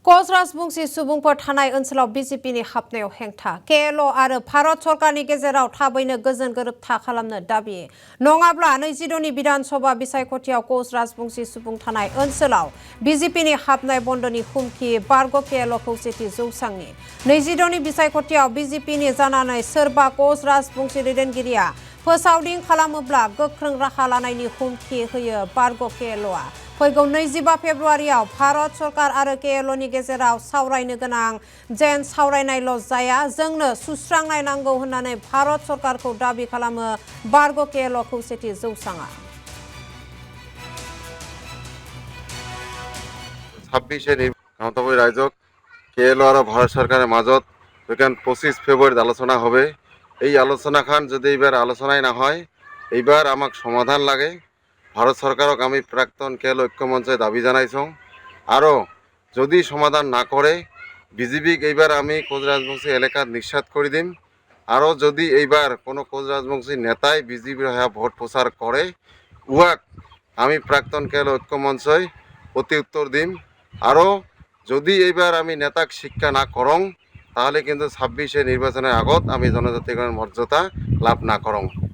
कच राजबंशी सुबुंफोर थानाय ओनसोलाव बिजेपिनि हाबनायाव हेंथा केएलअ आरो भारत सरकारनि गेजेराव थाबैनो गोजोन गोरोबथा खालामनो दाबि नङाब्ला 22नि बिधानसभा बिसायख'थियाव कच राजबंशी सुबुं थानाय ओनसोलाव बिजेपिनि हाबनाय बन्दनि हुमखि बारग' केएलअ खौसेथि जौसांनि 22नि बिसायख'थियाव बिजेपिनि जानानै सोरबा कच राजबंशी दैदेनगिरिया फोसावदिं खालामोब्ला गोख्रों राहा लानायनि हुमखि होयो बारग' केएलअआ फैगौ 25 फेब्रुआरियाव भारत सरकार आरो केएलअनि गेजेराव सावरायनो गोनां जेन सावरायनायल' जाया जोंनो सुस्रांनाय नांगौ होननानै भारत सरकारखौ दाबि खालामो बारग' केएलअ खौसेथि जौसाङा। 26 ক্ষমতাবাহী রাজ্যক কেএলঅ আর ভারত সরকারের মাজত 25 ফেব্রুয়ারি আলোচনা হবে। এই আলোচনাখান যদি এইবার আলোচনায় না হয় এইবার আমাক সমাধান লাগে ভারত সরকারক আমি প্রাক্তন কেএলঅ ঐক্য মঞ্চে দাবি জানাইছোঁ আৰু যদি সমাধান না করে বিজেপিক এইবার আমি কোচ রাজবংশী এলাকাত নিঃসাত করে দিম আৰু যদি এইবার কোনো কোচ রাজবংশী নেতাই বিজেপির হয়ে ভোট প্রচার করে উহাক আমি প্রাক্তন কেএলঅ ঐক্য মঞ্চই প্রতি উত্তর দিম আৰু যদি এইবার আমি নেতাক শিক্ষা না করং তাহলে কিন্তু 26 নির্বাচনের আগত আমি জনজাতিকরণের মর্যাদা লাভ না করং।